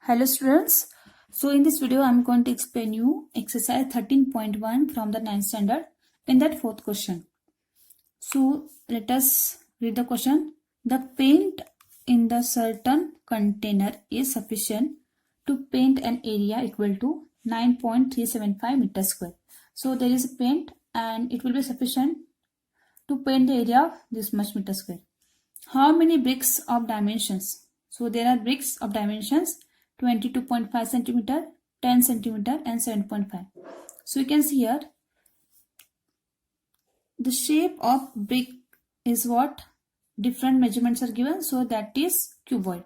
Hello students. So in this video I am going to explain you exercise 13.1 from the 9th standard in that fourth question. So let us read the question. The paint in the certain container is sufficient to paint an area equal to 9.375 meters square. So there is a paint and it will be sufficient to paint the area of this much meter square. How many bricks of dimensions? So there are bricks of dimensions 22.5 centimeter, 10 centimeter and 7.5. So you can see here the shape of brick is what different measurements are given, so that is cuboid.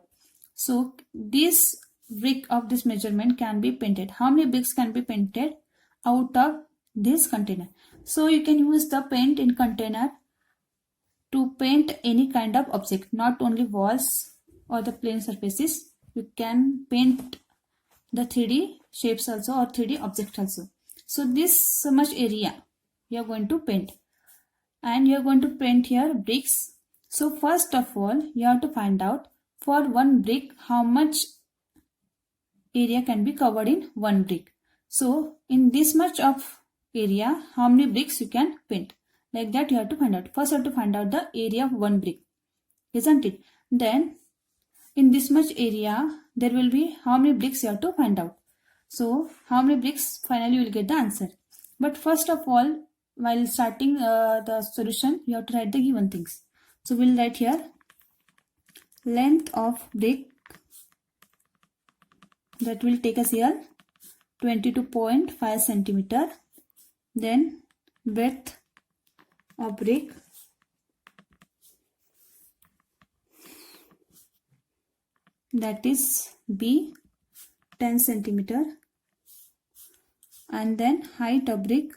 So this brick of this measurement can be painted. How many bricks can be painted out of this container? So you can use the paint in container to paint any kind of object, not only walls or the plane surfaces. You can paint the 3D shapes also or 3D object also. So this so much area you are going to paint, and you are going to paint here bricks. So first of all you have to find out for one brick how much area can be covered in one brick. So in this much of area how many bricks you can paint, like that you have to find out. First you have to find out the area of one brick, isn't it? Then in this much area there will be how many bricks you have to find out. So how many bricks, finally you will get the answer. But first of all, while starting the solution, you have to write the given things. So we'll write here length of brick, that will take us here 22.5 centimeter. Then width of brick, that is B, 10 centimeter, and then height of brick,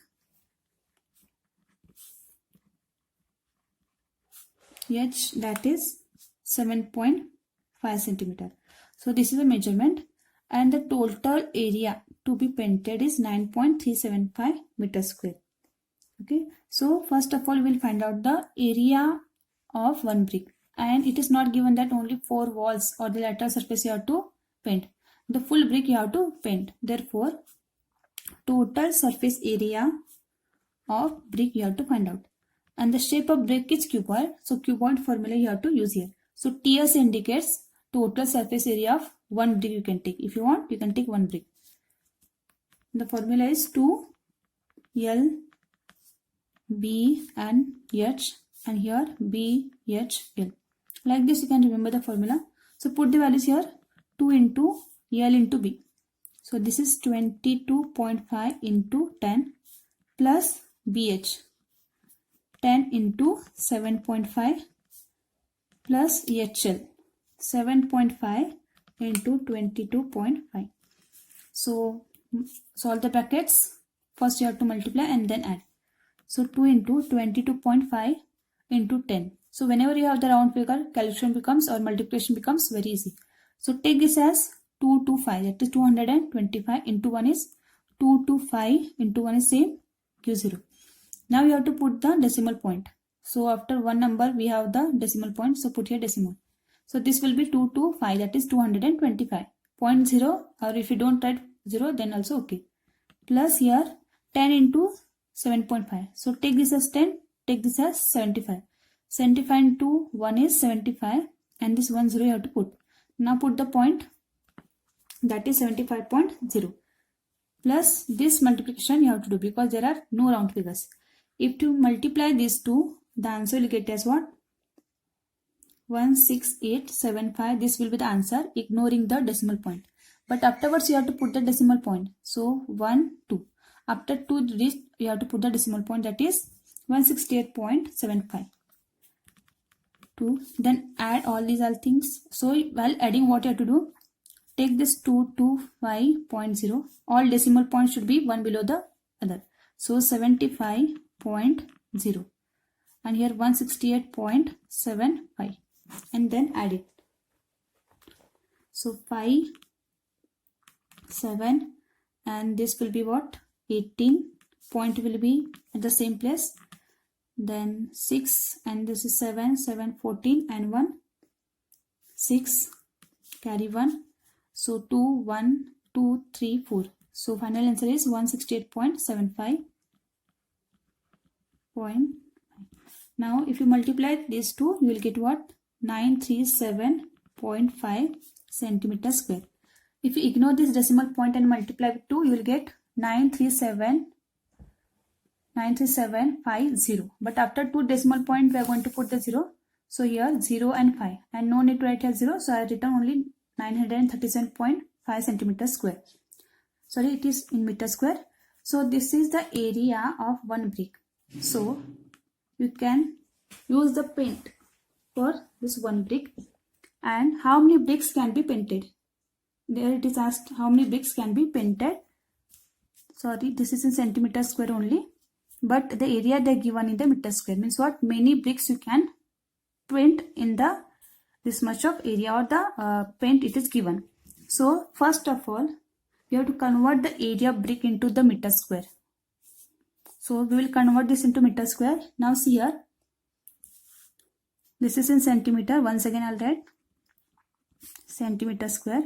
H, that is 7.5 centimeter. So this is a measurement, and the total area to be painted is 9.375 meters square. Okay, so first of all we will find out the area of one brick, and it is not given that only 4 walls or the lateral surface you have to paint. The full brick you have to paint. Therefore total surface area of brick you have to find out, and the shape of brick is cuboid. So cuboid formula you have to use here. So TS indicates total surface area of one brick you can take. If you want, you can take one brick. The formula is 2L B and H, and here B H L. Like this you can remember the formula. So put the values here, 2 into L into B. So this is 22.5 into 10 plus BH, 10 into 7.5 plus HL, 7.5 into 22.5. So solve the brackets. First you have to multiply and then add. So 2 into 22.5 into 10. So whenever you have the round figure, calculation becomes or multiplication becomes very easy. So take this as 2 to 5, that is 225 into 1 is 2 to 5 into 1 is same, give 0. Now you have to put the decimal point. So after one number we have the decimal point, so put here decimal. So this will be 2 to 5, that is 225. 0.0, or if you don't write 0 then also okay. Plus here 10 into 7.5. So take this as 10, take this as 75. 75 into 1 is 75, and this 10 you have to put. Now put the point, that is 75.0. Plus this multiplication you have to do because there are no round figures. If you multiply these two, the answer you will get as what? 16875. This will be the answer, ignoring the decimal point. But afterwards you have to put the decimal point. So 1, 2. After 2 digits you have to put the decimal point, that is 168.75. 2. Then add all these things. So while adding, what you have to do? Take this 225.0. All decimal points should be one below the other. So 75.0 and here 168.75, and then add it. So 5, 7, and this will be what? 18. Point will be at the same place. Then 6, and this is 7, 7, 14 and 1, 6, carry 1, So 2, 1, 2, 3, 4. So final answer is 168.75. Now if you multiply these two, you will get what? 937.5 centimeter square. If you ignore this decimal point and multiply with 2, you will get 93750. But after 2 decimal point, we are going to put the 0. So here 0 and 5. And no need to write here 0. So I have written only 937.5 centimeter square. Sorry, it is in meter square. So this is the area of one brick. So you can use the paint for this one brick. And how many bricks can be painted? There it is asked how many bricks can be painted. Sorry, this is in centimeter square only. But the area they are given in the meter square. Means what? Many bricks you can paint in the this much of area, or the paint it is given. So first of all, we have to convert the area of brick into the meter square. So we will convert this into meter square. Now see here. This is in centimeter. Once again I'll write centimeter square.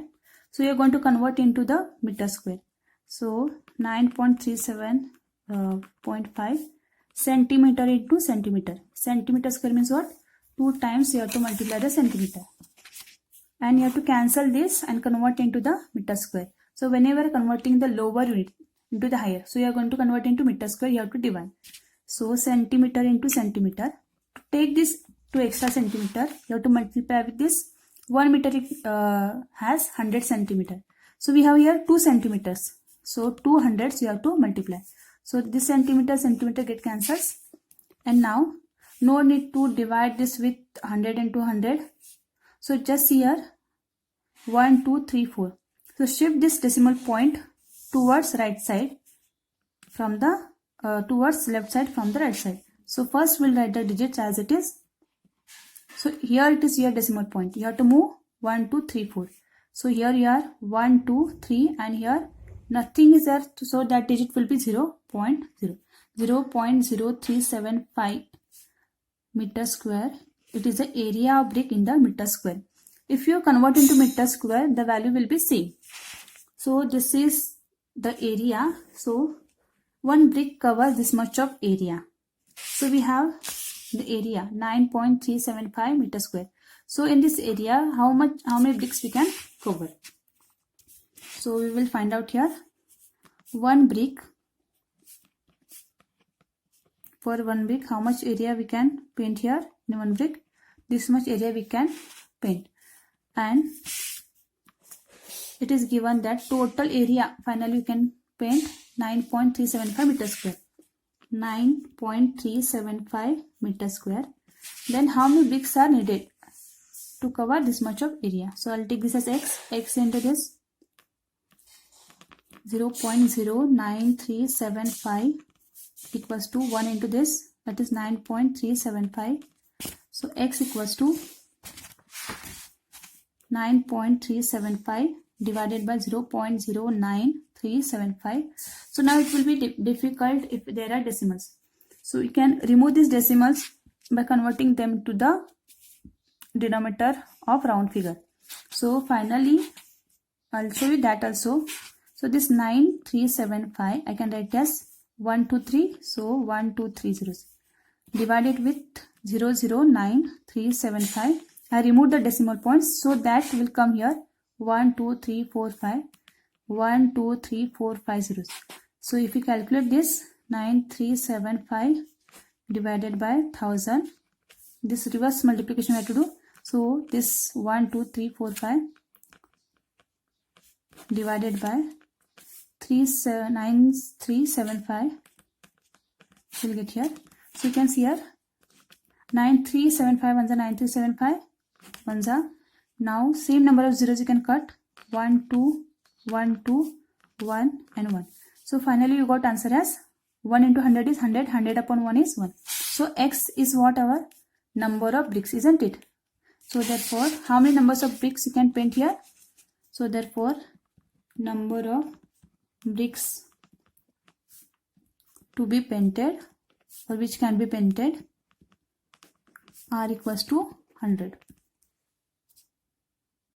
So you are going to convert into the meter square. So 9.37.5 centimeter into centimeter. Centimeter square means what? 2 times you have to multiply the centimeter. And you have to cancel this and convert into the meter square. So whenever converting the lower unit into the higher, so you are going to convert into meter square, you have to divide. So centimeter into centimeter. To take this 2 extra centimeter, you have to multiply with this. 1 meter has 100 centimeter. So we have here 2 centimeters. So 2 hundreds you have to multiply. So this centimeter get cancels. And now no need to divide this with 100 and 200. So just here 1, 2, 3, 4. So shift this decimal point towards right side from the towards left side from the right side. So first we'll write the digits as it is. So here it is your decimal point. You have to move 1, 2, 3, 4. So here you are 1, 2, 3, and here nothing is there. So that digit will be 0.0. 0.0375 meter square. It is the area of brick in the meter square. If you convert into meter square, the value will be same. So this is the area. So one brick covers this much of area. So we have the area 9.375 meter square. So in this area, how many bricks we can cover? So we will find out here. One brick. For one brick, how much area we can paint here in one brick? This much area we can paint. And it is given that total area finally you can paint 9.375 meter square. 9.375 meter square. Then how many bricks are needed to cover this much of area? So I'll take this as x. X into this 0.09375 equals to 1 into this, that is 9.375. So x equals to 9.375 divided by 0.09375. So now it will be difficult if there are decimals. So you can remove these decimals by converting them to the denominator of round figure. So finally I'll show you that also. So this 9375 I can write as 1, 2, 3. So 1, 2, 3 zeros divided with 0.09375. I remove the decimal points, so that will come here 1, 2, 3, 4, 5. 1, 2, 3, 4, 5 zeros. So if you calculate this 9375 divided by 1000, this reverse multiplication we have to do. So this 1, 2, 3, 4, 5 divided by 9375 will get here. So you can see here 9375 ones are 9375 ones are. Now same number of zeros you can cut. 1, 2, 1, 2, 1 and 1. So finally you got answer as 1 into 100 is 100. 100 upon 1 is 1. So x is what? Our number of bricks, isn't it? So therefore how many numbers of bricks you can paint here? So therefore number of bricks to be painted, or which can be painted, are equals to 100.